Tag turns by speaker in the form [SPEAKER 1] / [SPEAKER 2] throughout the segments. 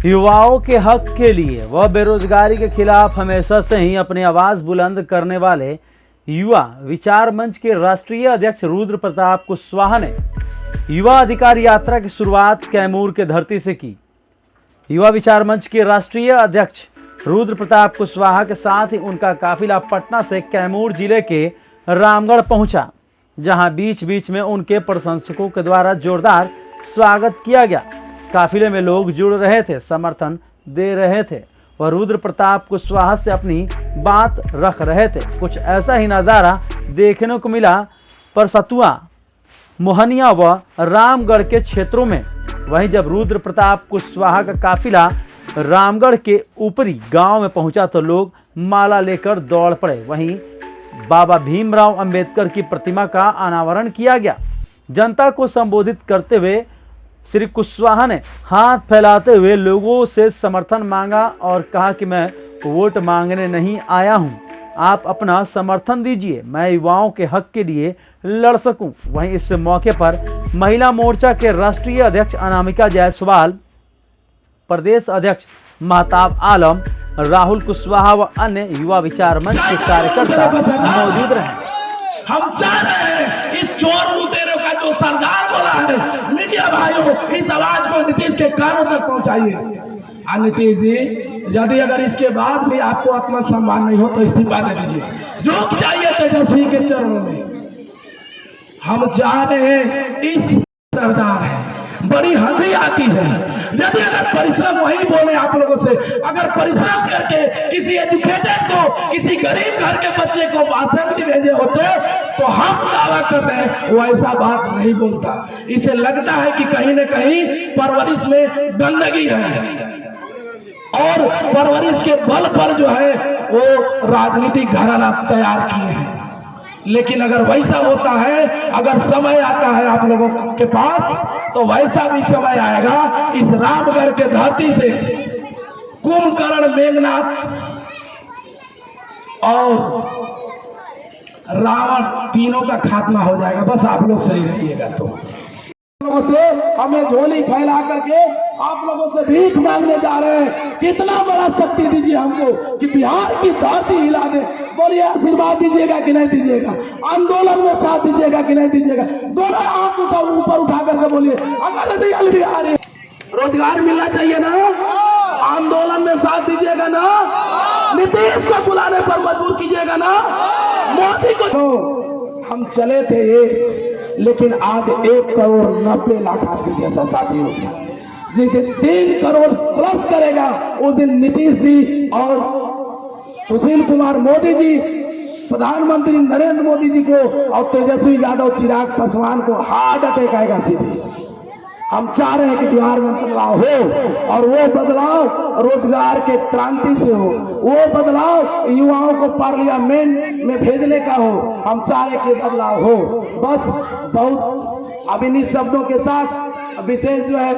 [SPEAKER 1] युवाओं के हक के लिए व बेरोजगारी के खिलाफ हमेशा से ही अपनी आवाज बुलंद करने वाले युवा विचार मंच के राष्ट्रीय अध्यक्ष रुद्र प्रताप कुशवाहा ने युवा अधिकार यात्रा की शुरुआत कैमूर के धरती से की। युवा विचार मंच के राष्ट्रीय अध्यक्ष रुद्र प्रताप कुशवाहा के साथ ही उनका काफिला पटना से कैमूर जिले के रामगढ़ पहुंचा, जहां बीच बीच में उनके प्रशंसकों के द्वारा जोरदार स्वागत किया गया। काफिले में लोग जुड़ रहे थे, समर्थन दे रहे थे व रुद्र प्रताप कुशवाहा से अपनी बात रख रहे थे। कुछ ऐसा ही नज़ारा देखने को मिला परसतुआ, मोहनिया व रामगढ़ के क्षेत्रों में। वहीं जब रुद्र प्रताप कुशवाहा का काफिला रामगढ़ के ऊपरी गांव में पहुंचा तो लोग माला लेकर दौड़ पड़े। वहीं बाबा भीमराव अंबेडकर की प्रतिमा का अनावरण किया गया। जनता को संबोधित करते हुए श्री कुशवाहा ने हाथ फैलाते हुए लोगों से समर्थन मांगा और कहा कि मैं वोट मांगने नहीं आया हूं, आप अपना समर्थन दीजिए, मैं युवाओं के हक के लिए लड़ सकूं। वहीं इस मौके पर महिला मोर्चा के राष्ट्रीय अध्यक्ष अनामिका जायसवाल, प्रदेश अध्यक्ष महताब आलम, राहुल कुशवाहा व अन्य युवा विचार मंच के कार्यकर्ता मौजूद रहे।
[SPEAKER 2] हम चाह रहे हैं इस चोर लुटेरों का जो सरदार बोला है, मीडिया भाइयों इस आवाज को नीतीश के कानों तक पहुंचाइए। नीतीश जी, यदि अगर इसके बाद भी आपको आत्मसम्मान नहीं हो तो इस्तीफा दे दीजिए, झुक जाइए तेजस्वी के चरणों में। हम चाह रहे हैं इस सरदार है, बड़ी हंसी आती है यदि अगर परिश्रम वही बोले आप लोगों से, अगर परिश्रम करके किसी एजुकेटेड को, किसी गरीब घर के बच्चे को भाषण भेजे होते तो हम दावा कर रहे हैं वो ऐसा बात नहीं बोलता। इसे लगता है कि कहीं न कहीं परवरिश में गंदगी है और परवरिश के बल पर जो है वो राजनीतिक घराना तैयार किए हैं। लेकिन अगर वैसा होता है, अगर समय आता है आप लोगों के पास, तो वैसा भी समय आएगा। इस रामगढ़ के धरती से कुंभकर्ण, मेघनाथ और रावण तीनों का खात्मा हो जाएगा। बस आप लोग सही रहिएगा। तो लोगों से हमें झोली फैला करके आप लोगों से भीख मांगने जा रहे हैं। कितना बड़ा शक्ति दीजिए हमको कि बिहार की धरती हिला दे। बोलिए, आशीर्वाद दीजिएगा कि नहीं दीजिएगा? आंदोलन में साथ दीजिएगा कि नहीं दीजिएगा? दोनों हाथ ऊपर उठा करके बोलिए, अगर नहीं बिहार रोजगार मिलना चाहिए ना, आंदोलन में साथ दीजिएगा ना, नीतीश को बुलाने पर मजबूर कीजिएगा ना, मोदी को। तो हम चले थे ये, लेकिन आज 1,90,00,000 आदमी जैसा साथी हो गया। जिस दिन 3 करोड़ प्लस करेगा उस दिन नीतीश जी और सुशील कुमार मोदी जी, प्रधानमंत्री नरेंद्र मोदी जी को और तेजस्वी यादव, चिराग पासवान को हार्ट अटैक आएगा सीधे। हम चाह रहे हैं कि बिहार में बदलाव हो और वो बदलाव रोजगार के क्रांति से हो, वो बदलाव युवाओं को पार्लियामेंट में भेजने का हो। हम चाह रहे कि बदलाव हो। बस बहुत अभिनीत शब्दों के साथ विशेष जो है।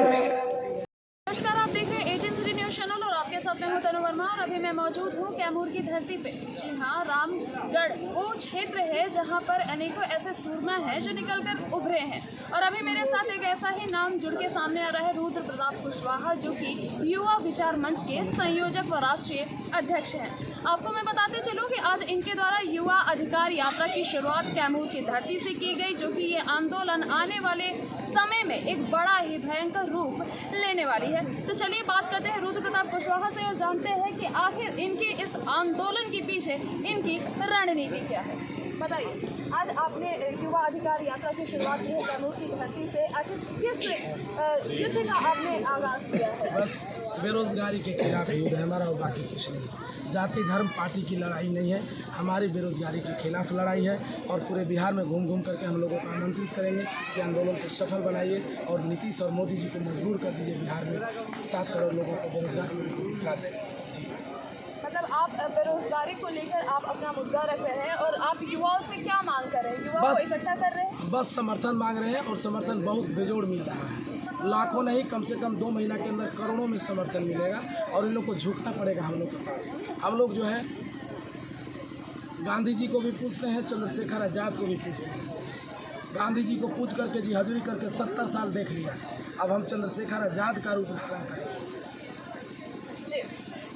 [SPEAKER 3] नमस्कार, आप देख रहे हैं 18 सिटी न्यूज चैनल और आपके साथ मैं हूं तनु वर्मा और अभी मैं मौजूद हूं कैमूर की धरती पे। जी हां, रामगढ़ वो क्षेत्र है जहां पर अनेकों ऐसे सूरमा हैं जो निकलकर उभरे हैं और अभी मेरे साथ एक ऐसा ही नाम जुड़ के सामने आ रहा है, रुद्र प्रताप कुशवाहा, जो कि युवा विचार मंच के संयोजक व राष्ट्रीय अध्यक्ष हैं। आपको मैं बताते चलूँ कि आज इनके द्वारा युवा अधिकार यात्रा की शुरुआत कैमूर की धरती से की गई, जो कि ये आंदोलन आने वाले समय में एक बड़ा ही भयंकर रूप लेने वाली है। तो चलिए बात करते हैं रुद्र प्रताप कुशवाहा से और जानते हैं कि आखिर इनके इस आंदोलन के पीछे इनकी रणनीति क्या है। बताइए, आज आपने युवा अधिकार यात्रा की शुरुआत की है कैमूर की धरती से, आखिर किस युद्ध का आपने आगाज किया है?
[SPEAKER 2] बस बेरोजगारी के खिलाफ युद्ध है हमारा और बाकी कुछ नहीं। जाति धर्म पार्टी की लड़ाई नहीं है, हमारी बेरोजगारी के खिलाफ लड़ाई है और पूरे बिहार में घूम घूम करके हम लोगों को आमंत्रित करेंगे कि आंदोलन को सफल बनाइए और नीतीश और मोदी जी को मजबूर कर दीजिए। बिहार में 7 करोड़ लोगों को बेरोजगार दिखा दें।
[SPEAKER 3] मतलब आप बेरोजगारी को लेकर आप अपना मुद्दा रख रहे हैं और आप युवाओं से क्या मांग कर रहे हैं? युवाओं को इकट्ठा कर रहे हैं, बस
[SPEAKER 2] समर्थन मांग रहे हैं और समर्थन बहुत बेजोड़ मिल रहा है। लाखों नहीं, कम से कम 2 महीना के अंदर करोड़ों में समर्थन मिलेगा और इन लोग को झुकना पड़ेगा हम लोग के पास। हम लोग जो है गांधी जी को भी पूछते हैं, चंद्रशेखर आजाद को भी पूछते हैं। गांधी जी को पूछ करके जी हजूरी करके 70 साल देख लिया, अब हम चंद्रशेखर आजाद का रूप धारण करेंगे।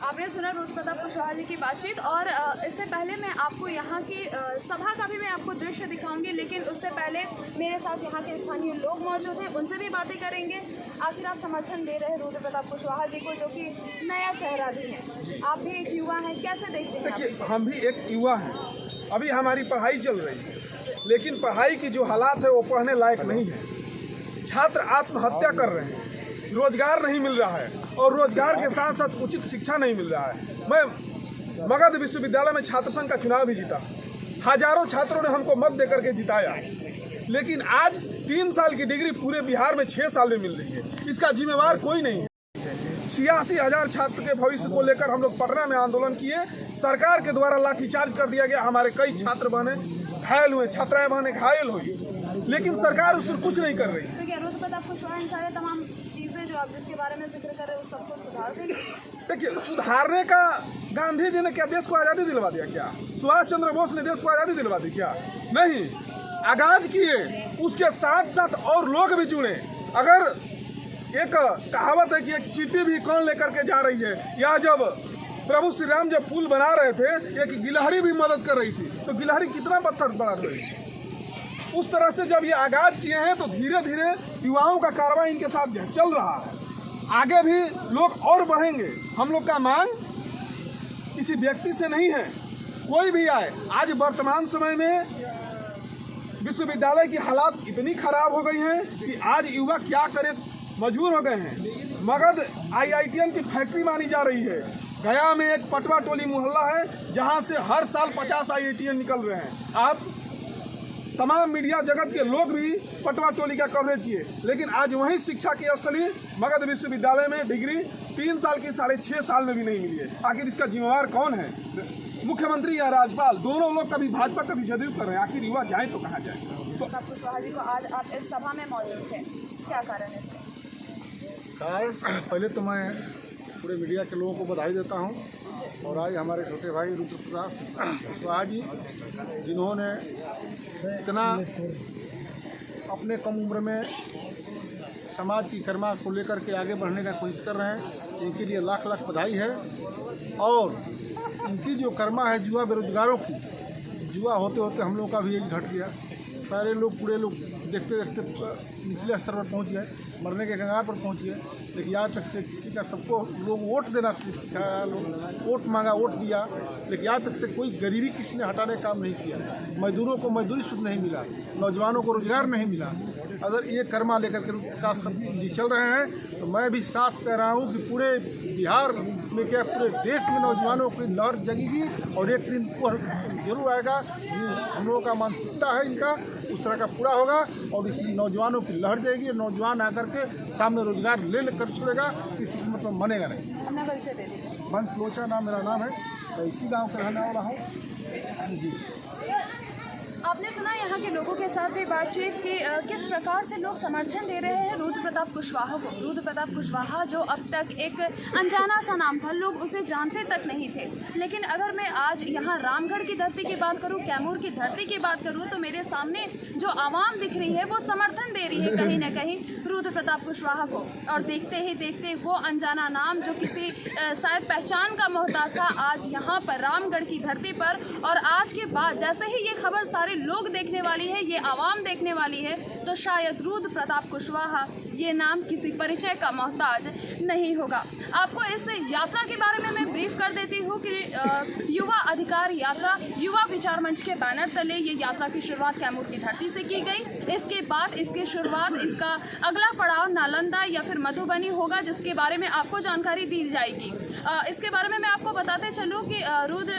[SPEAKER 3] आपने सुना रुद्र प्रताप कुशवाहा जी की बातचीत, और इससे पहले मैं आपको यहाँ की सभा का भी मैं आपको दृश्य दिखाऊंगी, लेकिन उससे पहले मेरे साथ यहाँ के स्थानीय लोग मौजूद हैं, उनसे भी बातें करेंगे। आखिर आप समर्थन दे रहे हैं रुद्र प्रताप कुशवाहा जी को, जो कि नया चेहरा भी है, आप भी एक युवा हैं, कैसे देखते हैं?
[SPEAKER 4] देखिए, हम भी एक युवा हैं, अभी हमारी पढ़ाई चल रही है, लेकिन पढ़ाई की जो हालात है वो पढ़ने लायक नहीं है। छात्र आत्महत्या कर रहे हैं, रोजगार नहीं मिल रहा है, और रोजगार के साथ साथ उचित शिक्षा नहीं मिल रहा है। मैं मगध विश्वविद्यालय में छात्र संघ का चुनाव भी जीता, हजारों छात्रों ने हमको मत देकर के जिताया, लेकिन आज 3 साल की डिग्री पूरे बिहार में 6 साल में मिल रही है। इसका जिम्मेवार कोई नहीं है। 86,000 छात्र के भविष्य को लेकर हम लोग पटना में आंदोलन किए, सरकार के द्वारा लाठीचार्ज कर दिया गया, हमारे कई छात्र बहने घायल हुए, छात्राएं बहने घायल हुई, लेकिन सरकार उस पर कुछ नहीं कर रही।
[SPEAKER 3] तो क्या रुद्र प्रताप कुशवाहा इन सारे तमाम चीज़ें जो आप जिसके बारे में जिक्र कर रहे हैं, उस सबको सुधार देंगे?
[SPEAKER 4] देखिए, सुधारने का गांधी जी ने क्या देश को आज़ादी दिलवा दिया? क्या सुभाष चंद्र बोस ने देश को आज़ादी दिलवा दी? क्या नहीं। आगाज किए, उसके साथ साथ और लोग भी जुड़े। अगर एक कहावत है कि एक चींटी भी कौन लेकर के जा रही है, या जब प्रभु श्री राम जब पुल बना रहे थे, एक गिलहरी भी मदद कर रही थी, तो गिलहरी कितना पत्थर बढ़ा रही है। उस तरह से जब ये आगाज किए हैं तो धीरे धीरे युवाओं का कार्रवाई इनके साथ चल रहा है। आगे भी लोग और बढ़ेंगे। हम लोग का मांग किसी व्यक्ति से नहीं है, कोई भी आए। आज वर्तमान समय में विश्वविद्यालय की हालात इतनी खराब हो गई हैं कि आज युवा क्या करे, मजबूर हो गए हैं। मगध IITM की फैक्ट्री मानी जा रही है। गया में एक पटवा टोली मोहल्ला है, जहां से हर साल 50 IITM निकल रहे हैं। आप तमाम मीडिया जगत के लोग भी पटवा टोली का कवरेज किए, लेकिन आज वहीं शिक्षा की स्थली मगध विश्वविद्यालय में डिग्री 3 साल की 6.5 साल में भी नहीं मिली है। आखिर इसका जिम्मेवार कौन है? मुख्यमंत्री या राज्यपाल? दोनों लोग कभी भाजपा कभी जदयू कर रहे हैं। आखिर युवा जाए तो कहाँ जाए? तो
[SPEAKER 3] कुशवाहा जी को आज आप इस सभा में मौजूद हैं, क्या कारण है इसका?
[SPEAKER 5] कारण पहले तो मैं पूरे मीडिया के लोगों को बधाई देता हूं, और आज हमारे छोटे भाई रुद्र प्रताप कुशवाहा जी, जिन्होंने इतना अपने कम उम्र में समाज की कर्मा को लेकर के आगे बढ़ने का कोशिश कर रहे हैं, इनके लिए लाख लाख बधाई है। और इनकी जो कर्मा है युवा बेरोजगारों की, युवा होते होते हम लोग का भी एज घट गया। सारे लोग पूरे लोग देखते देखते निचले स्तर पर पहुंच गए, मरने के कगार पर पहुंच गए। लेकिन आज तक से किसी का, सबको लोग वोट देना सिखाया, लोग वोट मांगा, वोट दिया, लेकिन आज तक से कोई गरीबी किसी ने हटाने का काम नहीं किया। मजदूरों को मजदूरी शुद्ध नहीं मिला, नौजवानों को रोजगार नहीं मिला। अगर ये कर्मा लेकर के विकास सब चल रहे हैं, तो मैं भी साफ कह रहा हूँ कि पूरे बिहार में क्या पूरे देश में नौजवानों की लहर जगेगी, और एक दिन जरूर आएगा। हम लोगों का मानसिकता है इनका, उस तरह का पूरा होगा, और इसलिए नौजवानों की लहर जाएगी। नौजवान आकर के सामने रोजगार ले लेकर छोड़ेगा, किसी की मतलब मानेगा नहीं।
[SPEAKER 3] अपना परिचय दे दीजिए।
[SPEAKER 5] वंश लोचा नाम मेरा नाम है, मैं इसी गांव का रहने वाला हूँ जी।
[SPEAKER 3] आपने सुना यहाँ के लोगों के साथ भी बातचीत कि किस प्रकार से लोग समर्थन दे रहे हैं रुद्र प्रताप कुशवाहा को। रुद्र प्रताप कुशवाहा जो अब तक एक अनजाना सा नाम था, लोग उसे जानते तक नहीं थे, लेकिन अगर मैं आज यहाँ रामगढ़ की धरती की बात करूँ, कैमूर की धरती की बात करूँ, तो मेरे सामने जो आवाम दिख रही है वो समर्थन दे रही है कहीं ना कहीं रुद्र प्रताप कुशवाहा को। और देखते ही देखते वो अनजाना नाम जो किसी शायद पहचान का मोहताज था, आज यहाँ पर रामगढ़ की धरती पर, और आज के बाद जैसे ही ये खबर सारे लोग देखने वाली है, ये आवाम देखने वाली है, तो शायद रुद्र प्रताप कुशवाहा ये नाम किसी परिचय का मोहताज नहीं होगा। आपको इस यात्रा के बारे में मैं ब्रीफ कर देती हूँ कि युवा अधिकार यात्रा युवा विचार मंच के बैनर तले ये यात्रा की शुरुआत कैमूर की धरती से की गई। इसके बाद इसकी शुरुआत, इसका अगला पड़ाव नालंदा या फिर मधुबनी होगा, जिसके बारे में आपको जानकारी दी जाएगी। इसके बारे में मैं आपको बताते चलूँ कि रुद्र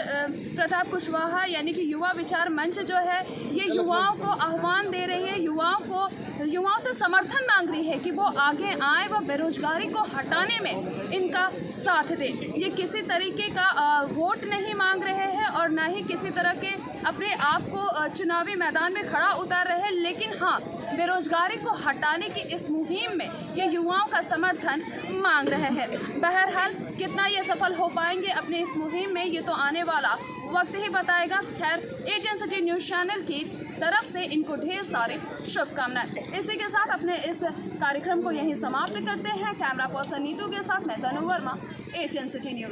[SPEAKER 3] प्रताप कुशवाहा यानी कि युवा विचार मंच जो है, ये युवाओं को आह्वान दे रही है, युवाओं से समर्थन मांग रही है कि वो आगे आए व बेरोजगारी को हटाने में इनका साथ दे। ये किसी तरीके का वोट नहीं मांग रहे हैं और ना ही किसी तरह के अपने आप को चुनावी मैदान में खड़ा उतार रहे हैं, लेकिन हाँ, बेरोजगारी को हटाने की इस मुहिम में ये युवाओं का समर्थन मांग रहे हैं। बहरहाल कितना ये सफल हो पाएंगे अपने इस मुहिम में, ये तो आने वाला वक्त ही बताएगा। खैर, एशियन सिटी न्यूज़ चैनल की तरफ से इनको ढेर सारी शुभकामनाएं। इसी के साथ अपने इस कार्यक्रम को यहीं समाप्त करते हैं। कैमरा पर्सन नीतू के साथ मैं तनु वर्मा, एशियन सिटी न्यूज़।